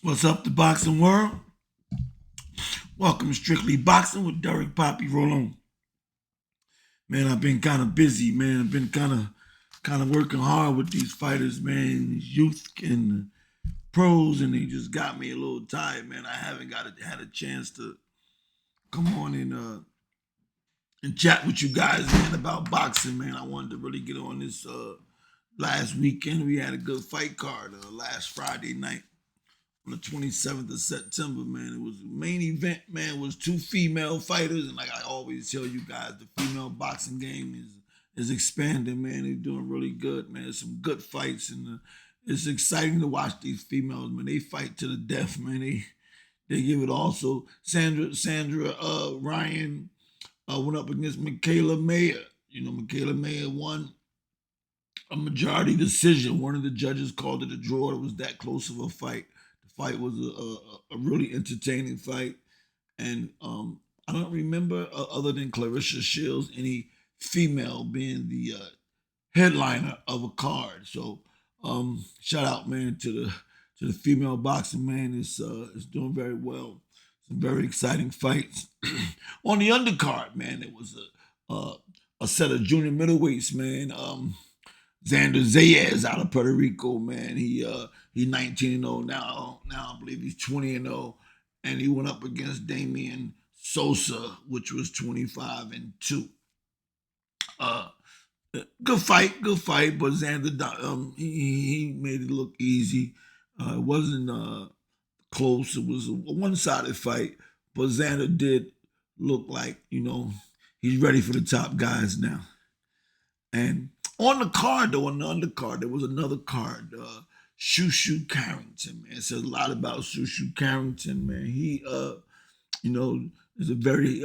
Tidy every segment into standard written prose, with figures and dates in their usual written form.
What's up, the boxing world? Welcome to Strictly Boxing with Derek Poppy Rolon. Man, I've been kind of busy, man. I've been kind of working hard with these fighters, man. These youth and pros, and they just got me a little tired, man. I haven't had a chance to come on and chat with you guys, man, about boxing, man. I wanted to really get on this last weekend. We had a good fight card last Friday night on the 27th of September, man. It was the main event, man. It was two female fighters, and like I always tell you guys, the female boxing game is expanding, man. They're doing really good, man. There's some good fights, and it's exciting to watch these females, man. They fight to the death, man. They give it all. So Sandra Ryan went up against Michaela Mayer. You know, Michaela Mayer won a majority decision. One of the judges called it a draw. It was that close of a fight. The fight was a really entertaining fight, and I don't remember other than Clarissa Shields any female being the headliner of a card. So shout out, man, to the female boxing, man. It's doing very well. Some very exciting fights. On the undercard, man, it was a set of junior middleweights, man. Xander Zayas out of Puerto Rico, man. He's 19-0 now. Now I believe he's 20-0, and he went up against Damian Sosa, which was 25-2. Uh, good fight, but Xander he made it look easy. It wasn't close. It was a one-sided fight, but Xander did look like he's ready for the top guys now. And on the card, though, on the undercard, there was another card. Shushu Carrington, man. It says a lot about Shushu Carrington, man. He, is a very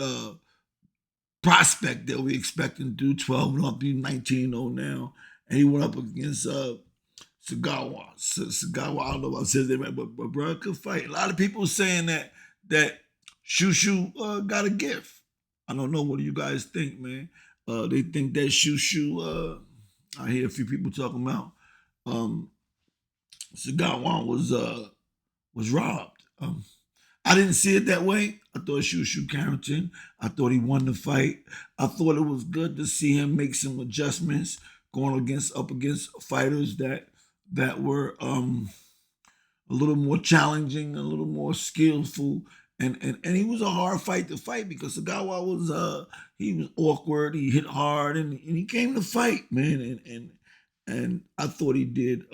prospect that we expecting to do 12 and up, be 19-0 now. And he went up against Sagawa. Sagawa, I don't know about his name, but bro, good fight. A lot of people saying that Shushu got a gift. I don't know. What do you guys think, man? They think that Shushu. I hear a few people talking about Sagawa was robbed. I didn't see it that way. I thought Shushu Carrington. I thought he won the fight. I thought it was good to see him make some adjustments, going up against fighters that were a little more challenging, a little more skillful, and he was a hard fight to fight because Sagawa was he was awkward, he hit hard, and he came to fight, man, and I thought he did.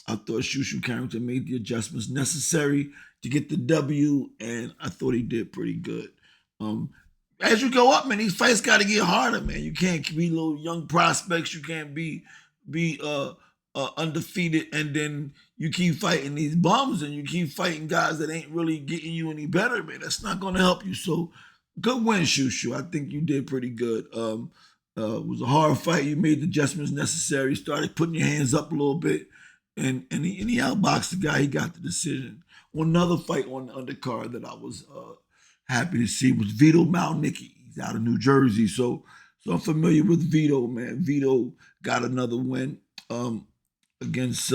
I thought Shushu Carrington made the adjustments necessary to get the W, and I thought he did pretty good. As you go up, man, these fights got to get harder, man. You can't be little young prospects. You can't be undefeated, and then you keep fighting these bums, and you keep fighting guys that ain't really getting you any better, man. That's not going to help you. So, good win, Shushu. I think you did pretty good. It was a hard fight. You made the adjustments necessary. Started putting your hands up a little bit, and he outboxed the guy. He got the decision. Another fight on the undercard that I was happy to see was Vito Malnicki. He's out of New Jersey, so I'm familiar with Vito, man. Vito got another win against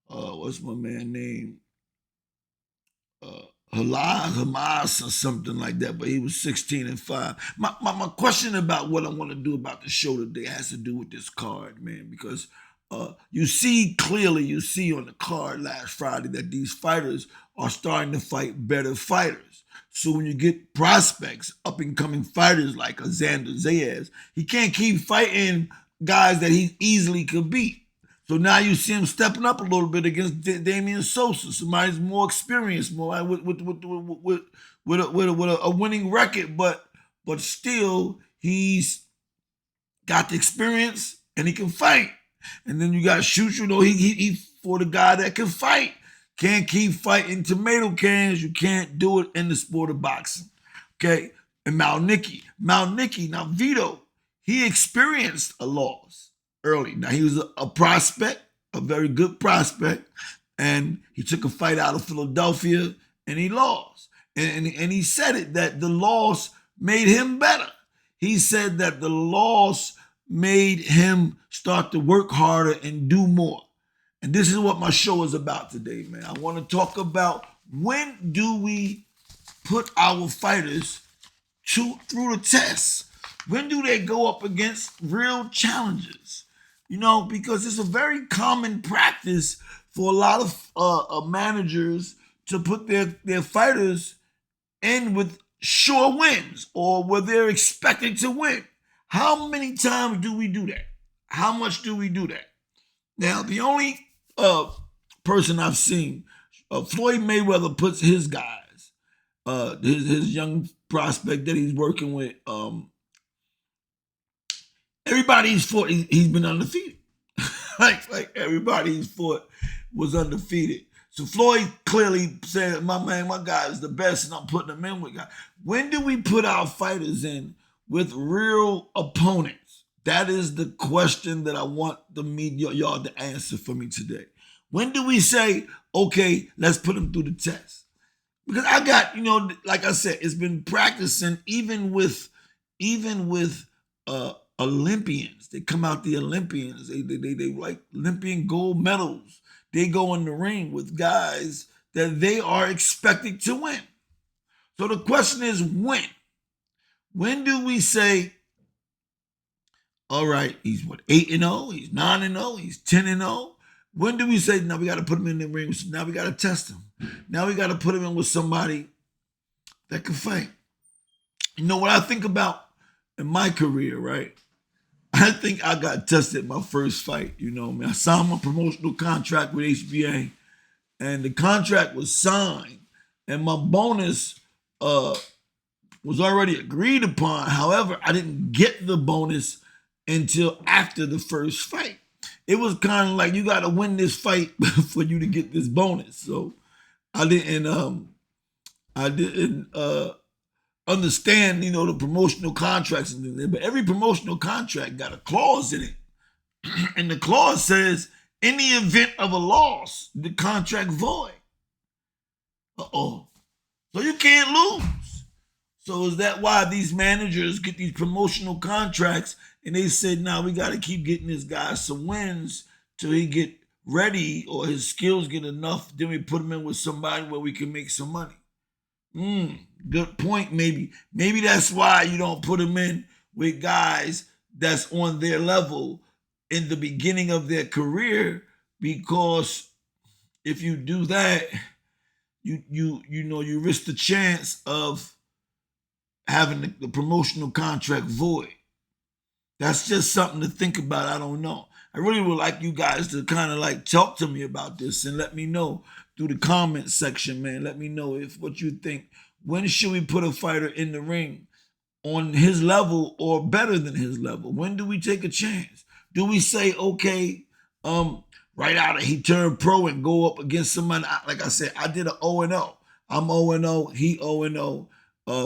what's my man name? Hamas or something like that, but he was 16-5. My question about what I want to do about the show today has to do with this card, man, because you see on the card last Friday that these fighters are starting to fight better fighters. So when you get prospects, up and coming fighters like a Xander Zayas, he can't keep fighting guys that he easily could beat. So now you see him stepping up a little bit against Damian Sosa, somebody's more experienced, more with a winning record, but still he's got the experience and he can fight. And then you got Shushu, he for the guy that can fight. Can't keep fighting tomato cans. You can't do it in the sport of boxing. Okay? And Malnicki, now Vito, he experienced a loss early. Now he was a prospect, a very good prospect, and he took a fight out of Philadelphia and he lost. And he said it that the loss made him better. He said that the loss made him start to work harder and do more. And this is what my show is about today, man. I want to talk about when do we put our fighters through the test? When do they go up against real challenges? Because it's a very common practice for a lot of managers to put their fighters in with sure wins or where they're expected to win. How many times do we do that? How much do we do that? Now, the only person I've seen, Floyd Mayweather puts his guys, his young prospect that he's working with, everybody he's fought, he's been undefeated. like everybody he's fought was undefeated. So Floyd clearly said, my guy is the best, and I'm putting him in with guys. When do we put our fighters in with real opponents? That is the question that I want the media, y'all, to answer for me today. When do we say, okay, let's put them through the test? Because I got, like I said, it's been practicing even with Olympians. They come out the Olympians. They like Olympian gold medals. They go in the ring with guys that they are expected to win. So the question is when? When do we say, all right, he's 8-0, he's 9-0, he's 10-0. When do we say, now we got to put him in the ring? Now we got to test him. Now we got to put him in with somebody that can fight. What I think about in my career, right? I think I got tested my first fight. I signed my promotional contract with HBA, and the contract was signed, and my bonus was already agreed upon. However, I didn't get the bonus until after the first fight. It was kind of like, you got to win this fight for you to get this bonus. So I didn't understand, the promotional contracts and things. But every promotional contract got a clause in it. And the clause says, in the event of a loss, the contract void. So you can't lose. So is that why these managers get these promotional contracts and they said, now we got to keep getting this guy some wins till he get ready or his skills get enough, then we put him in with somebody where we can make some money? Good point, maybe. Maybe that's why you don't put him in with guys that's on their level in the beginning of their career, because if you do that, you risk the chance of having the promotional contract void. That's just something to think about. I don't know. I really would like you guys to kind of like talk to me about this and let me know through the comment section, man. Let me know what you think. When should we put a fighter in the ring on his level or better than his level? When do we take a chance? Do we say, okay, right out of he turned pro and go up against somebody? Like I said, I did an 0-0. I'm 0-0. He 0-0.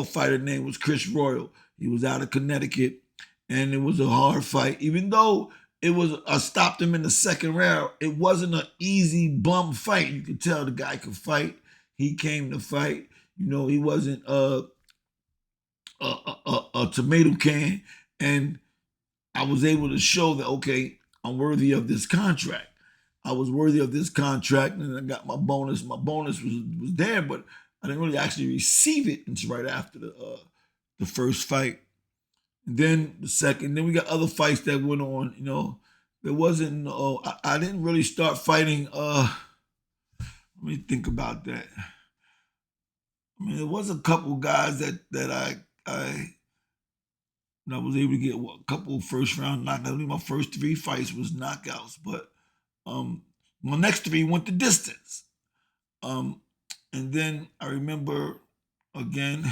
Fighter name was Chris Royal. He was out of Connecticut, and it was a hard fight. Even though I stopped him in the second round, it wasn't an easy bum fight. You could tell the guy could fight. He came to fight. He wasn't a tomato can, and I was able to show that, okay, I'm worthy of this contract. I was worthy of this contract, and I got my bonus. My bonus was there, but I didn't really actually receive it until right after the first fight. And then the second, then we got other fights that went on. There wasn't, I didn't really start fighting. Let me think about that. There was a couple guys that I was able to get a couple first round knockouts. My first 3 fights was knockouts, but my next 3 went the distance. And then I remember, again,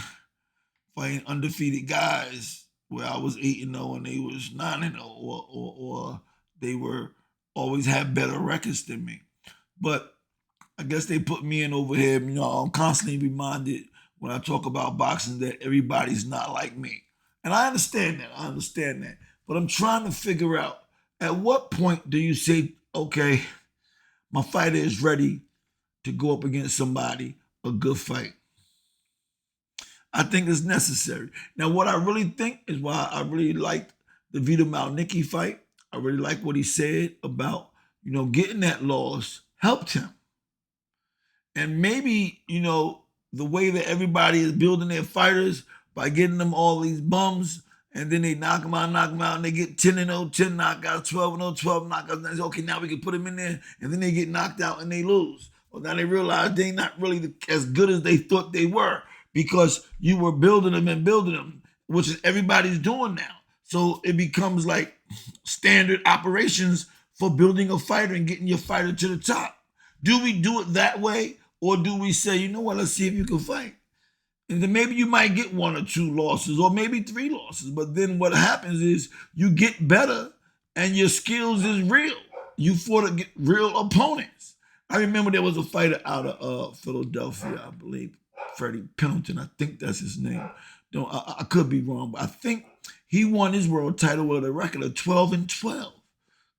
fighting undefeated guys where I was 8-0 and they was 9-0, or they were always had better records than me. But I guess they put me in over here. I'm constantly reminded when I talk about boxing that everybody's not like me. And I understand that. But I'm trying to figure out, at what point do you say, okay, my fighter is ready to go up against somebody, a good fight? I think it's necessary. Now, what I really think is why I really liked the Vito Malnicki fight. I really like what he said about, getting that loss helped him. And maybe, the way that everybody is building their fighters by getting them all these bums, and then they knock them out, and they get 10-0, 10 knockouts, 12-0, 12 knockouts. And they say, okay, now we can put them in there, and then they get knocked out and they lose. Well, now they realize they're not really as good as they thought they were because you were building them, which is everybody's doing now. So it becomes like standard operations for building a fighter and getting your fighter to the top. Do we do it that way? Or do we say, you know what, let's see if you can fight? And then maybe you might get 1 or 2 losses or maybe 3 losses. But then what happens is you get better and your skills is real. You fought against real opponents. I remember there was a fighter out of Philadelphia, I believe, Freddie Pendleton. I think that's his name. I could be wrong, but I think he won his world title with a record of 12-12.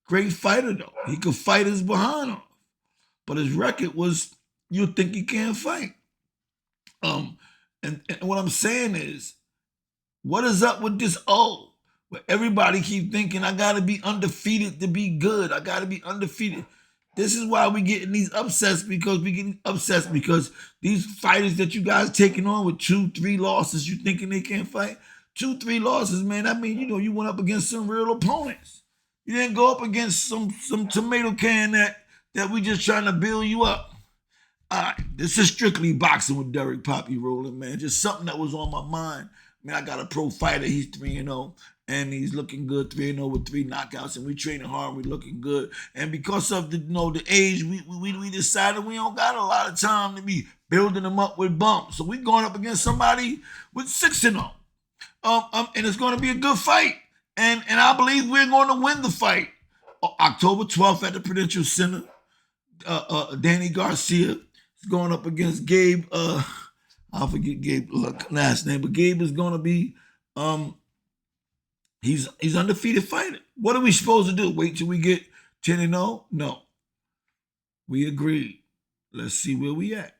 Great fighter, though. He could fight his behind off. But his record was, you think he can't fight. And what I'm saying is, what is up with this where everybody keep thinking I got to be undefeated to be good. I got to be undefeated. This is why we getting these upsets because these fighters that you guys taking on with 2-3 losses, you thinking they can't fight? 2-3 losses, man. I mean, you went up against some real opponents. You didn't go up against some tomato can that we just trying to build you up. All right, this is Strictly Boxing with Derek Poppy Rowland, man. Just something that was on my mind. Man, I got a pro fighter. He's 3-0, and he's looking good, 3-0 with 3 knockouts, and we training hard. We looking good, and because of the age, we decided we don't got a lot of time to be building them up with bumps. So we going up against somebody with 6-0, and it's going to be a good fight, and I believe we're going to win the fight. October 12th at the Prudential Center. Danny Garcia is going up against Gabe. I forget Gabe's last name, but Gabe is going to be. He's undefeated fighter. What are we supposed to do? Wait till we get 10-0? No. We agreed. Let's see where we at.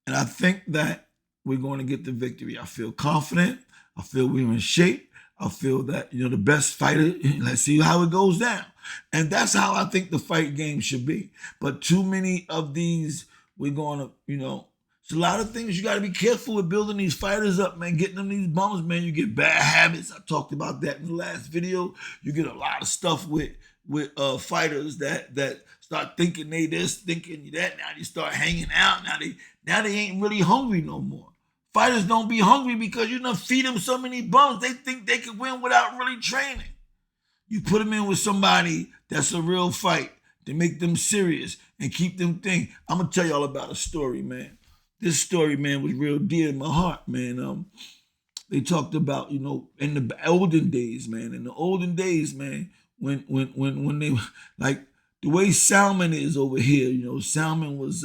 And I think that we're going to get the victory. I feel confident. I feel we're in shape. I feel that, the best fighter, let's see how it goes down. And that's how I think the fight game should be. But too many of these, we're going to, it's a lot of things you got to be careful with building these fighters up, man, getting them these bums, man. You get bad habits. I talked about that in the last video. You get a lot of stuff with fighters that start thinking they this, thinking that. Now they start hanging out. Now they ain't really hungry no more. Fighters don't be hungry because you done feed them so many bums. They think they can win without really training. You put them in with somebody that's a real fight to make them serious and keep them thinking. I'm going to tell y'all about a story, man. This story, man, was real dear in my heart, man. They talked about, in the olden days, man. In the olden days, man, when they, like, the way salmon is over here, salmon was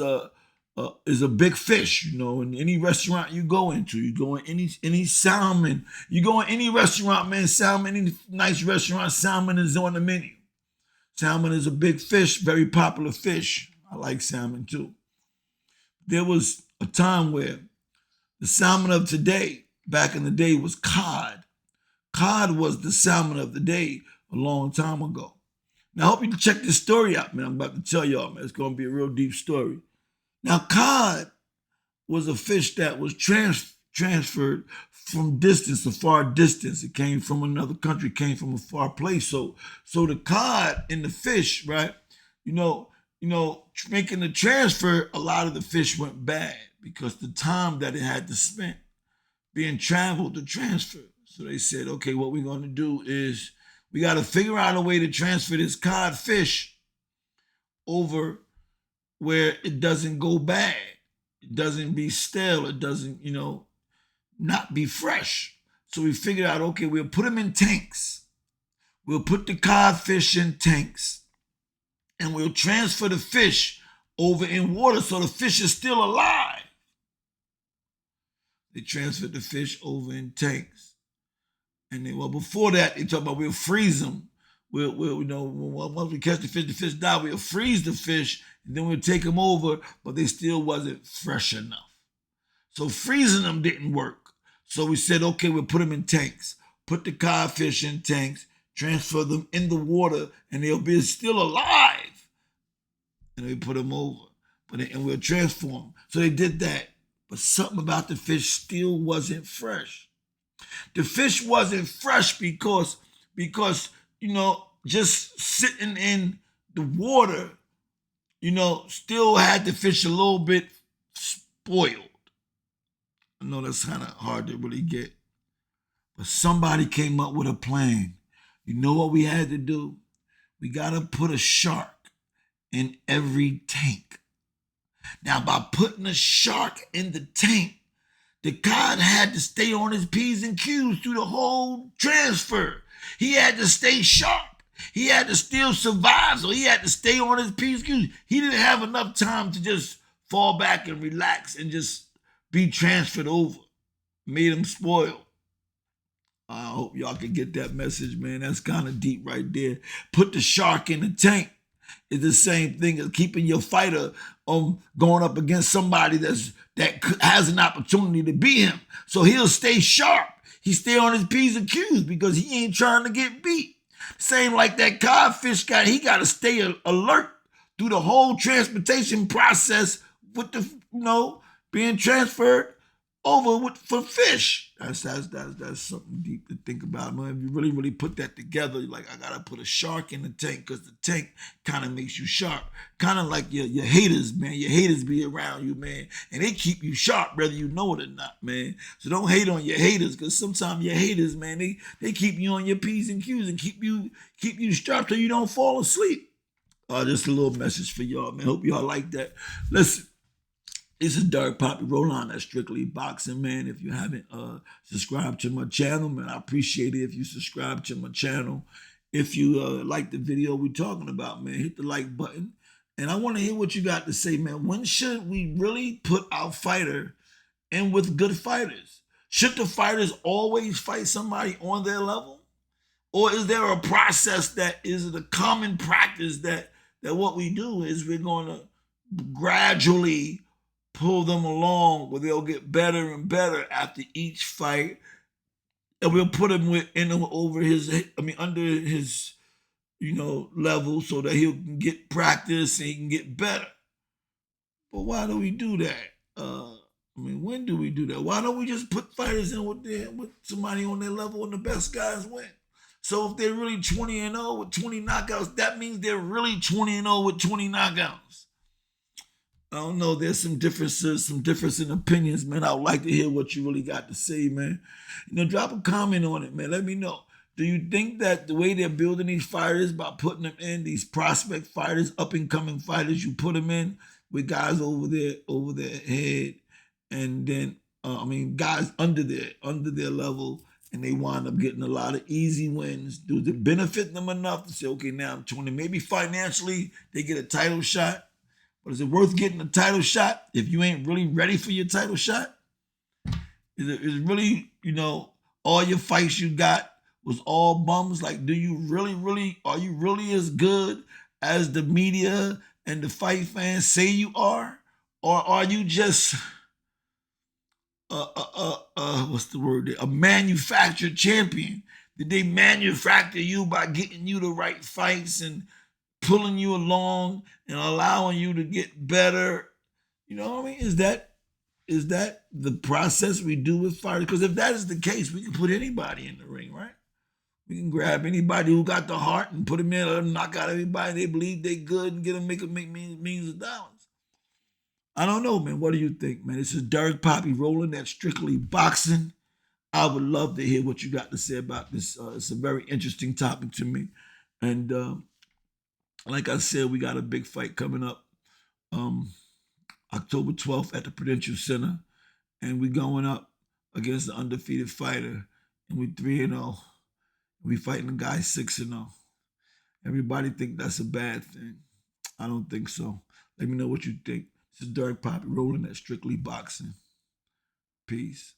is a big fish, in any restaurant you go into. You go in any salmon. You go in any restaurant, man, salmon, any nice restaurant, salmon is on the menu. Salmon is a big fish, very popular fish. I like salmon too. There was a time where the salmon of today, back in the day, was cod. Cod was the salmon of the day a long time ago. Now, I hope you can check this story out, man. I'm about to tell y'all, man. It's going to be a real deep story. Now, cod was a fish that was transferred from distance, a far distance. It came from another country, came from a far place. So the cod and the fish, right? Making the transfer, a lot of the fish went bad because the time that it had to spend being traveled to transfer. So they said, okay, what we're going to do is we got to figure out a way to transfer this cod fish over where it doesn't go bad. It doesn't be stale. It doesn't, not be fresh. So we figured out, okay, we'll put them in tanks. We'll put the codfish in tanks and we'll transfer the fish over in water so the fish is still alive. They transferred the fish over in tanks. And before that, they talked about we'll freeze them. Once we catch the fish die, we'll freeze the fish and then we'll take them over, but they still wasn't fresh enough. So freezing them didn't work. So we said, okay, we'll put them in tanks. Put the codfish in tanks, transfer them in the water, and they'll be still alive. and we put him over, and we'll transform him. So they did that, but something about the fish still wasn't fresh. The fish wasn't fresh because just sitting in the water, still had the fish a little bit spoiled. I know that's kind of hard to really get, but somebody came up with a plan. You know what we had to do? We got to put a shark in every tank. Now, by putting a shark in the tank, the cod had to stay on his P's and Q's through the whole transfer. He had to stay sharp. He had to still survive, so he had to stay on his P's and Q's. He didn't have enough time to just fall back and relax and just be transferred over. Made him spoil. I hope y'all can get that message, man. That's kind of deep right there. Put the shark in the tank. It's the same thing as keeping your fighter going up against somebody that has an opportunity to beat him. So he'll stay sharp. He stay on his P's and Q's because he ain't trying to get beat. Same like that codfish guy. He got to stay alert through the whole transportation process with the, being transferred over for fish. That's something deep to think about, man. If you really, really put that together, you're like, I gotta put a shark in the tank because the tank kind of makes you sharp. Kind of like your haters, man. Your haters be around you, man, and they keep you sharp whether you know it or not, man. So don't hate on your haters because sometimes your haters, man, they keep you on your P's and Q's and keep you sharp so you don't fall asleep. Just a little message for y'all, man. Hope y'all like that. Listen. This is Derek Poppy Roland at Strictly Boxing, man. If you haven't subscribed to my channel, man, I appreciate it if you subscribe to my channel. If you like the video we're talking about, man, hit the like button. And I want to hear what you got to say, man. When should we really put our fighter in with good fighters? Should the fighters always fight somebody on their level? Or is there a process that is the common practice that what we do is we're going to gradually pull them along where they'll get better and better after each fight, and we'll put him under his level so that he can get practice and he can get better. But why do we do that? When do we do that? Why don't we just put fighters in with somebody on their level and the best guys win? So if they're really 20-0 with 20 knockouts, that means they're really 20-0 with 20 knockouts. I don't know. There's some difference in opinions, man. I would like to hear what you really got to say, man. Drop a comment on it, man. Let me know. Do you think that the way they're building these fighters by putting them in, these prospect fighters, up-and-coming fighters, you put them in with guys over their head, and then, guys under their level, and they wind up getting a lot of easy wins. Does it benefit them enough to say, okay, now I'm 20, maybe financially they get a title shot? But is it worth getting a title shot if you ain't really ready for your title shot? Is it really, all your fights you got was all bums? Like, are you really as good as the media and the fight fans say you are? Or are you just, what's the word? A manufactured champion? Did they manufacture you by getting you the right fights and pulling you along and allowing you to get better? You know what I mean? Is that the process we do with fighters? Because if that is the case, we can put anybody in the ring, right? We can grab anybody who got the heart and put them in, let them knock out everybody they believe they good and get them make millions of dollars. I don't know, man. What do you think, man? This is Derek Poppy Roland at Strictly Boxing. I would love to hear what you got to say about this. It's a very interesting topic to me. And like I said, we got a big fight coming up October 12th at the Prudential Center. And we going up against the undefeated fighter. And we 3-0. We fighting a guy 6-0. Everybody think that's a bad thing. I don't think so. Let me know what you think. This is Derek Poppy Roland at Strictly Boxing. Peace.